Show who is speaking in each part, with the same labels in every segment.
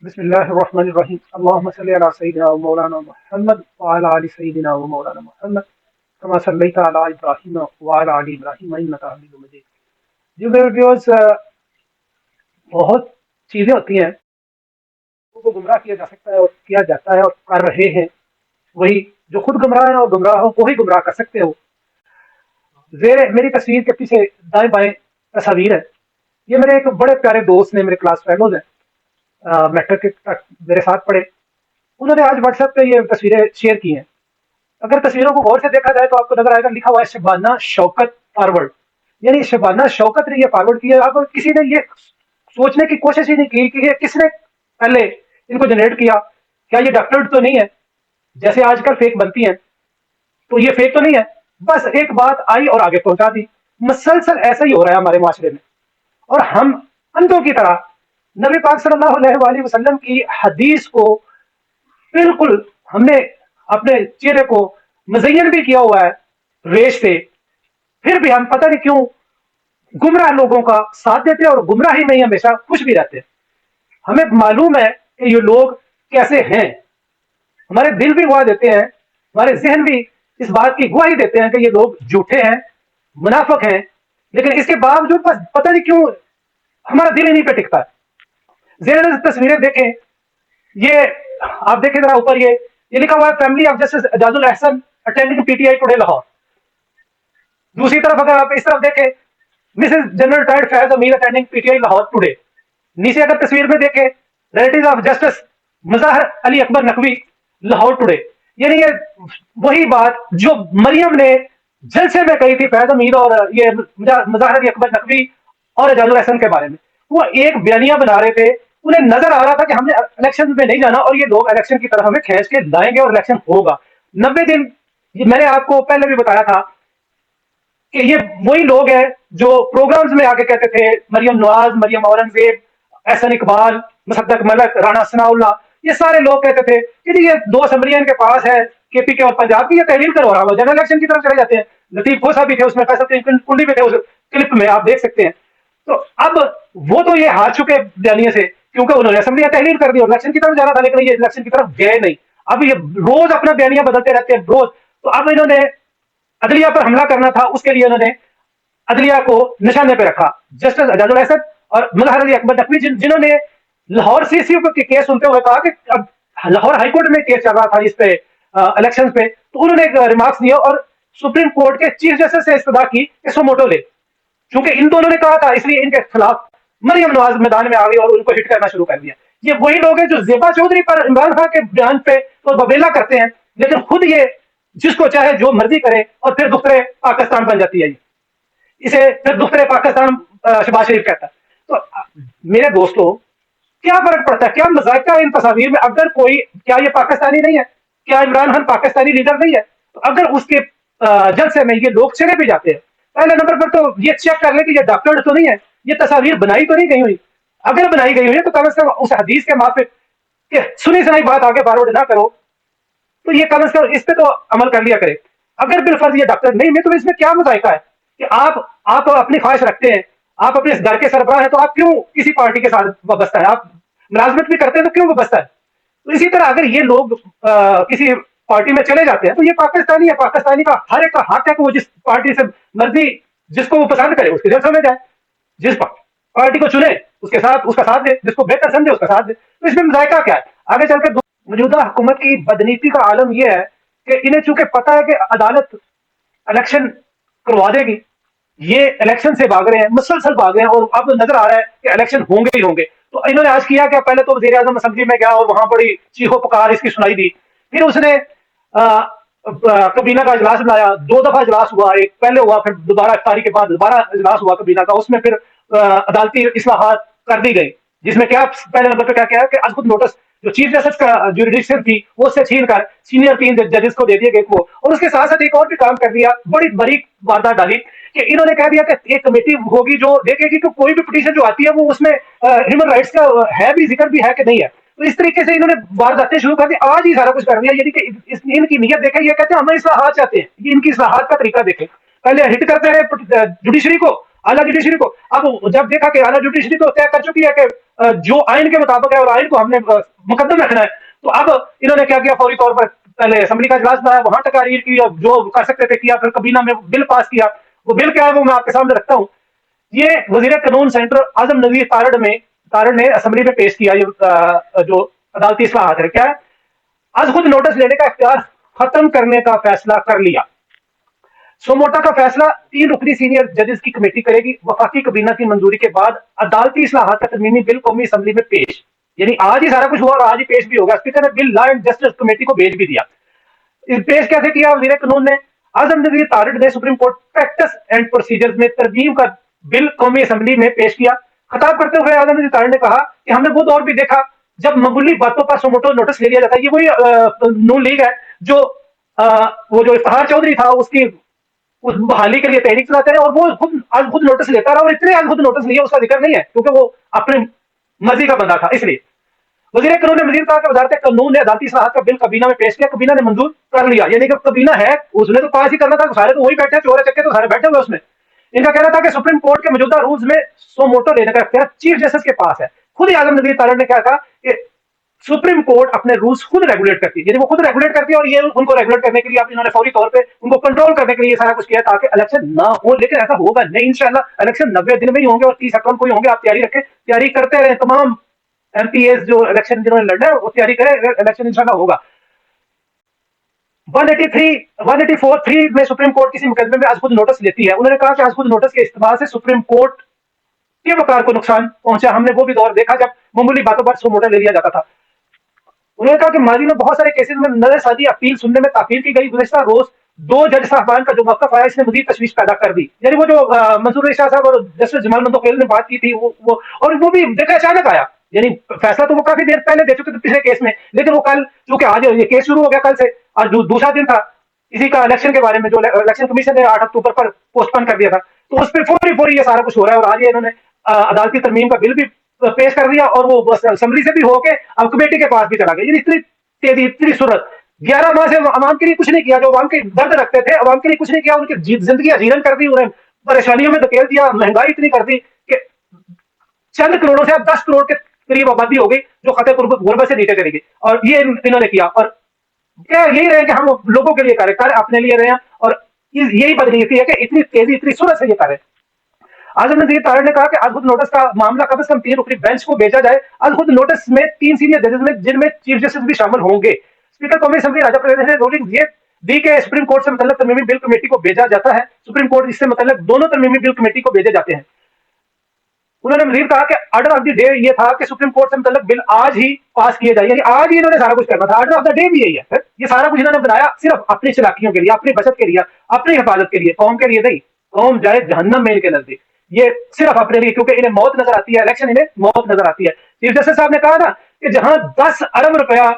Speaker 1: बिस्मिल्लाहिर्रहमानिर्रहीम। अल्लाहुम्मा सल्लि अला सय्यिदिना व मौलाना मुहम्मद व अला आलि सय्यिदिना व मौलाना मुहम्मद कमा सल्लैता अला इब्राहीम व अला आलि इब्राहीम इन्नका हमीदुम मजीद। जी मेरे व्यूअर्स, बहुत चीजें होती हैं उनको गुमराह किया जा सकता है और किया जाता है और कर रहे हैं वही जो खुद गुमराह है और गुमराह हो को ही गुमराह कर सकते हो। जेर मेरी तस्वीर के पीछे दाएं बाएं तस्वीर है। ये मेरे एक बड़े प्यारे दोस्त ने, मेरे क्लास फेलोज हैं, मैट्रिक तक मेरे साथ पढ़े। उन्होंने आज व्हाट्सएप पे ये तस्वीरें शेयर की हैं। अगर तस्वीरों को गौर से देखा जाए तो आपको नजर आएगा, लिखा हुआ है शबाना शौकत फॉरवर्ड। यानी शबाना शौकत ने ये फॉरवर्ड किया। अब किसी ने ये सोचने की कोशिश ही नहीं की कि ये किसने पहले इनको जनरेट किया। क्या ये डॉक्टर तो नहीं है जैसे आजकल फेक बनती हैं, तो ये फेक तो नहीं है। बस एक बात आई और आगे पहुंचा दी। मसलसल ऐसा ही हो रहा है हमारे माशरे में। और हम अंधों की तरह नबी पाक सल्लल्लाहु अलैहि वसल्लम की हदीस को बिल्कुल हमने अपने चेहरे को मजयन भी किया हुआ है रेश से। फिर भी हम पता नहीं क्यों गुमराह लोगों का साथ देते हैं और गुमराही में ही हमेशा खुश भी रहते हैं। हमें मालूम है कि ये लोग कैसे हैं। हमारे दिल भी गवाह देते हैं, हमारे जहन भी इस बात की गवाही देते हैं कि ये लोग झूठे हैं, मुनाफिक हैं। लेकिन इसके बावजूद बस पता नहीं क्यों हमारा दिल ही नहीं पे टिकता है। जहन तस्वीरें देखें, ये आप देखें जरा ऊपर, ये लिखा हुआ है family of justice Ijazul Ahsan attending PTI today Lahore. दूसरी तरफ अगर आप इस तरफ देखें, मिसेस जनरल रिटायर्ड फैज अमीर अटेंडिंग पीटीआई लाहौर टुडे। नीचे अगर तस्वीर में देखें, relative of justice Mazahar Ali Akbar Naqvi Lahore today. यानी ये वही बात जो मरियम ने जलसे में कही थी फैज अमीर और ये मुजाहर अली अकबर नकवी और एजाजुल एहसन के बारे में। वो एक बयानिया बना रहे थे। उन्हें नजर आ रहा था कि हमने इलेक्शन में नहीं जाना और ये लोग इलेक्शन की तरफ हमें खींच के लाएंगे और इलेक्शन होगा 90 दिन। मैंने आपको पहले भी बताया था कि ये वही लोग हैं जो प्रोग्राम्स में आके कहते थे मरियम नवाज, मरियम औरंगजेब, एहसन इकबाल, मुसद्दक मलक, राना सनाउल्लाह, ये सारे लोग कहते थे कि जी ये दो असम्बलियां इनके पास है, केपी के और पंजाब की, ये तहलील करवा रहा है, जनरल इलेक्शन की तरफ चले जाते हैं। लतीफ खोसा भी थे उसमें, फैसल कुंडी भी थे उस क्लिप में, आप देख सकते हैं। तो अब वो तो ये हार चुके बयानिए से क्योंकि उन्होंने असेंबलियां तहलील कर दी और इलेक्शन की तरफ जाना था, लेकिन ये इलेक्शन की तरफ गए नहीं। अब ये रोज अपना बयानिया बदलते रहते हैं रोज। तो अब इन्होंने अदलिया पर हमला करना था, उसके लिए उन्होंने अदलिया को निशाने पर रखा। जस्टिस एजाजुल हसन और मुजहर अली अकबर नकवी जिन्होंने लाहौर सीसीयू के केस सुनते हुए कहा कि अब लाहौर हाईकोर्ट में केस चल रहा था इस पे इलेक्शन पे, तो उन्होंने एक रिमार्क्स दिया और सुप्रीम कोर्ट के चीफ जस्टिस से इस्तदा की कि सोमोटो ले। क्योंकि इन दोनों ने कहा था इसलिए इनके खिलाफ मरियम नवाज मैदान में आ गई और उनको हिट करना शुरू कर दिया। ये वही लोग हैं जो जेबा चौधरी पर इमरान खान के बयान पे तो बबेला करते हैं, लेकिन खुद ये जिसको चाहे जो मर्जी करे और फिर दूसरे पाकिस्तान बन जाती है। इसे फिर दूसरे पाकिस्तान शहबाज शरीफ कहता है। तो मेरे दोस्तों, क्या फर्क पड़ता है, क्या मजाक है इन तस्वीर में? अगर कोई, क्या ये पाकिस्तानी नहीं है? क्या इमरान खान पाकिस्तानी लीडर नहीं है? तो अगर उसके जलसे में ये लोग चले भी जाते हैं, पहले नंबर पर तो ये चेक कर ले कि ये डॉक्टर तो नहीं है, ये तस्वीर बनाई तो नहीं गई हुई। अगर बनाई गई हुई है तो कम से कम उस हदीस के माफिक कि सुनी सुनाई बात आगे फॉरवर्ड ना करो, तो ये कम से कम इस पे तो अमल कर लिया करे। अगर बिलफर्ज ये डॉक्टर नहीं है तो इसमें क्या मुजायका है कि आप अपनी ख्वाहिश रखते हैं, आप अपने घर के सरबराह हैं, तो आप क्यों किसी पार्टी के साथ वाबस्ता है? आप मुलाजमत भी करते हैं तो क्यों वाबस्ता है? तो इसी तरह अगर ये लोग किसी पार्टी में चले जाते हैं तो ये पाकिस्तानी है, पाकिस्तानी का हर एक का हक है कि वो जिस पार्टी से मर्जी, जिसको वो पसंद करे उसके जलसों में जाए, जिस पार्टी को चुने उसके साथ उसका साथ दे, जिसको बेहतर समझे उसका साथ दे। तो इसमें मुजायका क्या है? आगे चल के मौजूदा हुकूमत की बदनीति का आलम यह है कि इन्हें चूंकि पता है कि अदालत इलेक्शन करवा देगी, ये इलेक्शन से भाग रहे हैं, मुसलसल भाग रहे हैं और अब नजर आ रहा है कि इलेक्शन होंगे ही होंगे। तो इन्होंने आज किया क्या? पहले तो वजीर आजम असेंबली में गया और वहां बड़ी चीखो पुकार इसकी सुनाई दी। फिर उसने कबीना का इजलास बुलाया, 2 दफा इजलास हुआ, एक पहले हुआ फिर दोबारा इफ्तारी के बाद दोबारा इजलास हुआ कबीना का। उसमें फिर अदालती इस्लाहात कर दी गई, जिसमें क्या पहले नंबर पर क्या किया कि आज खुद नोटिस जो चीफ जस्टिस का जुरिडिक्शन थी वो उससे छीन कर सीनियर 3 जजेस को दे दिए गए वो। और उसके साथ साथ एक और भी काम कर दिया, बड़ी बरीक वारदात डाली कि इन्होंने कह दिया कि एक कमेटी होगी जो देखेगी कि कोई भी पिटीशन जो आती है वो उसमें ह्यूमन राइट्स का है भी, जिक्र भी है कि नहीं है। तो इस तरीके से इन्होंने वारदातें शुरू कर दी, आज ही सारा कुछ कर दिया। यानी कि इनकी नीयत देखें, ये कहते हैं हम इस्लाहात चाहते हैं, ये इनकी इस्लाहात का तरीका देखें। पहले हिट करते रहे जुडिशरी को, आला जुडिशरी को। अब जब देखा कि आला जुडिशरी तो तय कर चुकी है कि जो आइन के मुताबिक है और आइन को हमने मुकद्दम रखना है, तो अब इन्होंने क्या किया, फौरी तौर पर पहले असेंबली का इजलास बनाया, वहां तकारीर की और जो कर सकते थे किया, फिर कबीना में बिल पास किया। वो बिल क्या है वो मैं आपके सामने रखता हूँ। ये वजीर कानून सेंटर आजम नजीर तारड़ ने असेंबली में पेश किया। ये जो अदालती इस्लाहात है क्या है, आज खुद नोटिस लेने का इख्तियार खत्म करने का फैसला कर लिया। सोमोटा का फैसला 3 रुकनी सीनियर जजेस की कमेटी करेगी। वफाकी कबीना की मंजूरी के बाद अदालती इस्लाहात का तरमीमी बिल कौमी असम्बली में पेश, यानी आज ही सारा कुछ हुआ और आज ही पेश भी होगा। स्पीकर ने bill law and justice committee को भेज भी दिया। इस पेश कैसे किया वजीर कानून ने? आजम नजीर तारिड़ ने supreme court practice and procedures में तरमीम का बिल कौमी असम्बली में पेश किया। खिताब करते हुए आजम नजीर तारिड़ ने कहा कि हमने वो दौर भी देखा जब मामूली बातों पर सुमोटो नोटिस ले लिया जाता है। ये वही नून लीग है जो वो जो इफ्तिखार चौधरी था उसकी उस बहाली के लिए तहरीक चलाते हैं, और वो खुद आज खुद नोटिस लेता रहा, और इतने आज खुद नोटिस लिया उसका जिक्र नहीं है क्योंकि वो अपने मर्जी का बंदा था। इसलिए वजीर कानून ने मजीद कहा कि वजारत कानून ने अदालती इस्लाहात का बिल कबीना में पेश किया, कबीना ने मंजूर कर लिया। यानी कि कबीना है उसने तो पास ही करना था, सारे तो वही बैठे, चोरे चक्के तो सारे बैठे हुए उसमें। इनका कहना था कि सुप्रीम कोर्ट के मौजूदा रूल्स में सो मोटो लेने का इख्तियार चीफ जस्टिस के पास है। खुद ही आजम नजीर तारिड़ ने क्या कहा कि सुप्रीम कोर्ट अपने रूल्स खुद रेगुलेट करती है, यानी वो खुद रेगुलेट करती है, और ये उनको रेगुलेट करने के लिए आप इन्होंने फौरी तौर पे उनको कंट्रोल करने के लिए सारा कुछ किया ताकि इलेक्शन ना हो। लेकिन ऐसा होगा नहीं इंशाल्लाह, इलेक्शन 90 दिन में ही होंगे और 30 अक्टूबर को ही होंगे। आप तैयारी रखें, तैयारी करते रहे। तमाम एमपीएस जो इलेक्शन जिन्होंने लड़ना है वो तैयारी करें, इलेक्शन इंशाल्लाह होगा। 184(3) में सुप्रीम कोर्ट किसी मुकदमे में आज खुद नोटिस लेती है। उन्होंने कहा कि आज खुद नोटिस के इस्तेमाल से सुप्रीम कोर्ट के वकार को नुकसान पहुंचा। हमने वो भी दौर देखा जब मामूली बातों पर सो मोटर ले लिया जाता था। उन्होंने कहा कि माजी में बहुत सारे केसेस में नजरसाजी अपील सुनने में ताखीर की गई। गुज़िश्ता रोज 2 जज साहबान का जो मौक़िफ़ आया इसने मज़ीद तशवीश पैदा कर दी। यानी वो जो मंसूर अली शाह साहब और जस्टिस जमाल मंदोखेल ने बात की थी वो और वो भी देखा अचानक आया। यानी फैसला तो वो काफी देर पहले दे चुके थे पिछले केस में, लेकिन वो कल चूंकि आज ये केस शुरू हो गया, कल से आज दूसरा दिन था इसी का इलेक्शन के बारे में जो इलेक्शन कमीशन ने 8 अक्टूबर पर पोस्टपोन कर दिया था, तो उस पर फौरी ये सारा कुछ हो रहा है। और आज ये इन्होंने अदालती तरमीम का बिल भी पेश कर दिया और वो असेंबली से भी होके अब कमेटी के पास भी चला गया। इतनी तेजी, इतनी सूरत 11 माह से अवाम के लिए कुछ नहीं किया। जो अवाम के दर्द रखते थे अवाम के लिए कुछ नहीं किया, उनकी जिंदगी जीवन कर दी, उन्हें परेशानियों में धकेल दिया, महंगाई इतनी कर दी कि चंद करोड़ों से अब 10 करोड़ के करीब आबादी हो गई जो खतरे गुर्बत से नीचे चली गई। और ये इन्होंने किया, और क्या यही रहे कि हम लोगों के लिए कार्य अपने लिए रहे, और यही बदनीयती है कि इतनी तेजी इतनी सूरत से ये कार्य। आजम नजीर तारिड़ ने कहा कि आज खुद नोटिस का मामला कम से कम 3 रुकनी बेंच को भेजा जाए। आज खुद नोटिस में 3 सीनियर जजेस में जिनमें चीफ जस्टिस भी शामिल होंगे। स्पीकर कौमी असेंबली राजा प्रदेश ने रूलिंग ये दी कि सुप्रीम कोर्ट से मतलब तरमीमी बिल कमेटी को भेजा जाता है। सुप्रीम कोर्ट इससे मतलब दोनों तरमीमी बिल कमेटी को भेजे जाते हैं। उन्होंने मजीद कहा कि ऑर्डर ऑफ द डे ये था कि सुप्रीम कोर्ट से मतलब बिल आज ही पास किए जाए, यानी आज ही इन्होंने सारा कुछ करना था। ऑर्डर ऑफ द डे भी यही है। ये सारा कुछ इन्होंने बनाया सिर्फ अपनी चलाकियों के लिए, अपनी बचत के लिए, अपनी हिफाजत के लिए, कौम के लिए नहीं। कौम जाए जहन्नम में इनके नजदीक, ये सिर्फ अपने लिए, क्योंकि इन्हें मौत नजर आती है, इलेक्शन इन्हें मौत नजर आती है। चीफ जस्टिस साहब ने कहा ना कि जहां 10 अरब रुपया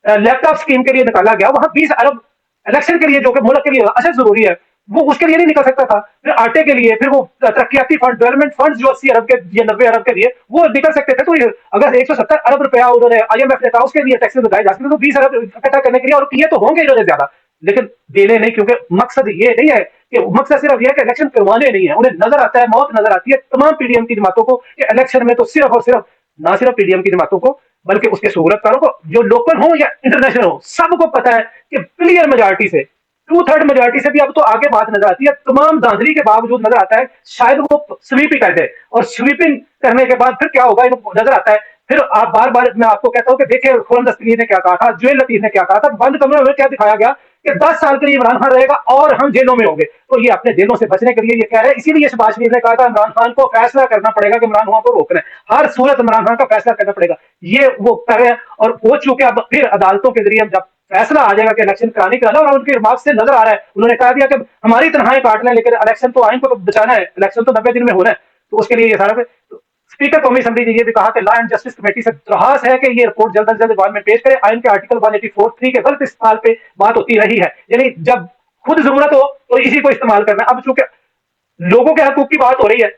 Speaker 1: लैपटॉप स्कीम के लिए निकाला गया, वहां 20 अरब इलेक्शन के लिए जो कि मुल्क के लिए अशद जरूरी है वो उसके लिए नहीं निकल सकता था। फिर आटे के लिए, फिर वो तरक्याती फंड, डेवलपमेंट फंड जो 80 अरब के या 90 अरब के लिए वो निकल सकते थे। तो अगर 170 अरब रुपया उन्होंने IMF ने कहा उसके लिए टैक्सेस लगाए जा सकते, तो 20 अरब इकट्ठा करने के लिए, और किए तो होंगे इन्होंने ज्यादा, लेकिन देने नहीं, क्योंकि मकसद ये नहीं है कि मकसद सिर्फ यह है कि इलेक्शन करवाने नहीं है। उन्हें नजर आता है, मौत नजर आती है तमाम पीडीएम की जमातों को कि इलेक्शन में तो सिर्फ और सिर्फ ना सिर्फ पीडीएम की जमातों को बल्कि उसके सहूलतकारों को, जो लोकल हो या इंटरनेशनल हो, सबको पता है कि क्लियर मेजॉरिटी से, 2/3 मेजॉरिटी से भी अब तो आगे बात नजर आती है। तमाम धांधली के बावजूद नजर आता है शायद वो स्वीप ही कर दे, और स्वीपिंग करने के बाद फिर क्या होगा इनको नजर आता है। फिर आप बार बार मैं आपको कहता हूं कि देखिए खुरम दस्तगीर ने क्या कहा था, जुएल लतीफ ने क्या कहा था, बंद कमरे में क्या दिखाया गया कि 10 साल के लिए इमरान खान रहेगा और हम जेलों में होंगे। तो ये अपने जेलों से बचने के लिए ये कह रहे हैं। इसीलिए शहबाज शरीफ ने कहा था इमरान खान को फैसला करना पड़ेगा कि इमरान खान को रोकना है, हर सूरत इमरान खान का फैसला करना पड़ेगा। ये वो कर रहे हैं, और हो चुके अब फिर अदालतों के जरिए जब फैसला आ जाएगा कि इलेक्शन कराने का, और उनके रिमार्क से नजर आ रहा है, उन्होंने कहा दिया कि हमारी तनहाई काट लें लेकिन इलेक्शन तो आइन को तो बचाना है, इलेक्शन तो 90 दिन में होना है, तो उसके लिए ये सारा। तो स्पीकर कौमी असेंबली ने ये भी कहा कि लॉ एंड जस्टिस कमेटी से दरखास्त है कि ये रिपोर्ट जल्द अज जल्द बाद में पेश करे। आइन के आर्टिकल 184(3) के गलत इस्तेमाल पे बात होती रही है, यानी जब खुद जरूरत हो तो इसी को इस्तेमाल करना। अब चूंकि लोगों के हकूक की बात हो रही है,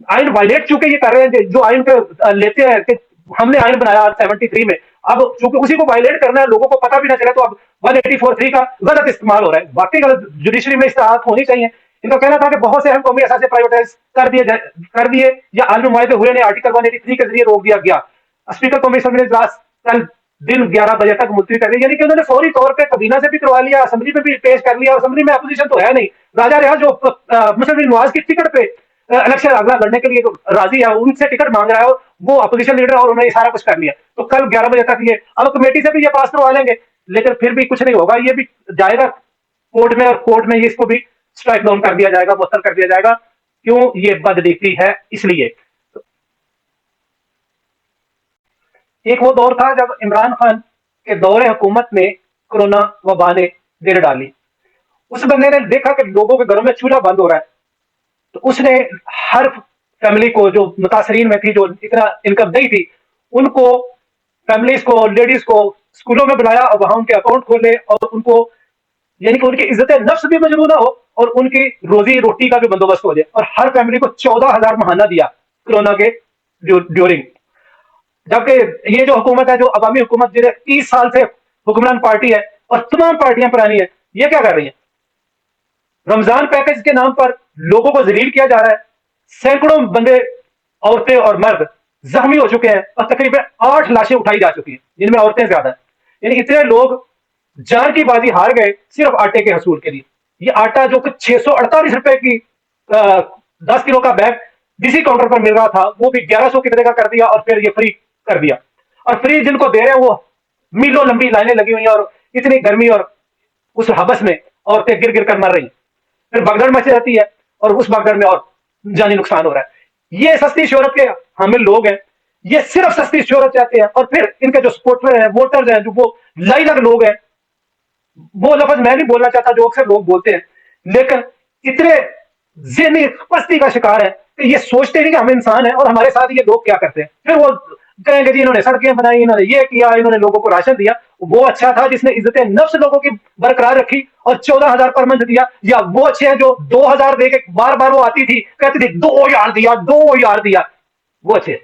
Speaker 1: आइन वायलेट चूंकि ये कर रहे हैं, जो आइन के लेते हैं कि हमने आइन बनाया 73 में, अब चूंकि उसी को वायलेट करना है, लोगों को पता भी ना चले, तो अब 184(3) का गलत इस्तेमाल हो रहा है। वाकई गलत, जुडिशरी में इस्तेमाल होनी चाहिए। इनका कहना था कि बहुत से अहम कौमी असासे प्राइवेटाइज कर दिए या आलमी मुआहदे हुए ने आर्टिकल 183 के जरिए रोक दिया गया। स्पीकर कौमी असम्बली ने इजलास कल दिन 11 बजे तक मुलतवी कर दिया, यानी कि उन्होंने फौरी तौर पर कबीना से भी करवा लिया, असेंबली में भी पेश कर लिया। असेंबली में अपोजिशन तो है नहीं, राजा रियाज जो मुस्लिम लीग नवाज की टिकट पे इलेक्शन अगला लड़ने के लिए जो राजी है, उनसे टिकट मांग रहा है, वो अपोजिशन लीडर, और उन्होंने सारा कुछ कर लिया। तो कल 11 बजे तक ये, अब कमेटी से भी ये पास करवा लेंगे, लेकिन फिर भी कुछ नहीं होगा, ये भी जाएगा कोर्ट में, और कोर्ट में इसको भी स्ट्राइक डाउन कर दिया जाएगा, मुअत्तल कर दिया जाएगा। क्यों? ये बदनीति है इसलिए। एक वो दौर था जब इमरान खान के दौरे हुकूमत में कोरोना वबा ने गिर डाली। उस बंदे ने देखा कि लोगों के घरों में चूल्हा बंद हो रहा है, तो उसने हर फैमिली को जो मुतासरीन में थी, जो इतना इनकम नहीं थी, उनको, फैमिलीज को, लेडीज को स्कूलों में बुलाया और वहां उनके अकाउंट खोले, और उनको, यानी कि उनकी इज्जत नफ्स भी मजबूत ना हो और उनकी रोजी रोटी का भी बंदोबस्त हो जाए। और हर फैमिली को 14,000 महाना दिया कोरोना के ड्यूरिंग। जबकि ये जो हुकूमत है, जो अवामी हुकूमत, जिन्हें 30 साल से हुक्मरान पार्टी है और तमाम पार्टियां पुरानी है, ये क्या कर रही है? रमजान पैकेज के नाम पर लोगों को जलील किया जा रहा है। सैकड़ों बंदे, औरतें और मर्द जख्मी हो चुके हैं, और तकरीबन 8 लाशें उठाई जा चुकी हैं, जिनमें औरतें ज्यादा है। यानी इतने लोग जान की बाजी हार गए सिर्फ आटे के हसूल के लिए। ये आटा जो कि 648 रुपए की 10 किलो का बैग डीसी काउंटर पर मिल रहा था, वो भी 1100 कितने का कर दिया, और फिर ये फ्री कर दिया। और फ्री जिनको दे रहे हैं, वो मीलों लंबी लाइनें लगी हुई हैं, और इतनी गर्मी और उस हबस में औरतें गिर गिर कर मर रही। फिर भगदड़ मची जाती है, और उस भगदड़ में और जानी नुकसान हो रहा है। ये सस्ती शोहरत के हामिल लोग हैं, ये सिर्फ सस्ती शोहरत चाहते हैं। और फिर इनके जो सपोर्टर हैं, वोटर्स हैं, जो वो लाइलग लोग हैं, वो लफ्ज मैं नहीं बोलना चाहता जो अक्सर लोग बोलते हैं, लेकिन इतने ज़हनी पस्ती का शिकार है कि ये सोचते नहीं कि हम इंसान हैं, और हमारे साथ ये लोग क्या करते हैं। फिर वो कहेंगे जी इन्होंने सड़कें बनाई, इन्होंने ये किया, इन्होंने लोगों को राशन दिया। वो अच्छा था जिसने इज्जत नफ्स लोगों की बरकरार रखी और 14,000 पर मंथ दिया, या वो अच्छे हैं जो 2,000 दे के बार बार वो आती थी, कहती थी 2,000 दिया, 2,000 दिया, वो अच्छे।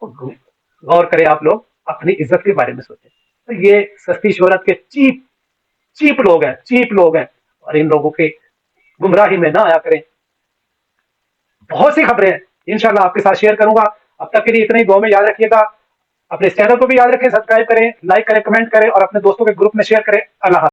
Speaker 1: गौर करें आप लोग, अपनी इज्जत के बारे में सोचें। तो ये सस्ती शोहरत के चीप चीप लोग हैं, चीप लोग हैं, और इन लोगों के गुमराही में ना आया करें। बहुत सी खबरें हैं, इंशाल्लाह आपके साथ शेयर करूंगा। अब तक के लिए इतना ही, दुआ में याद रखिएगा। अपने चैनल को भी याद रखें, सब्सक्राइब करें, लाइक करें, कमेंट करें, और अपने दोस्तों के ग्रुप में शेयर करें। अल्लाह।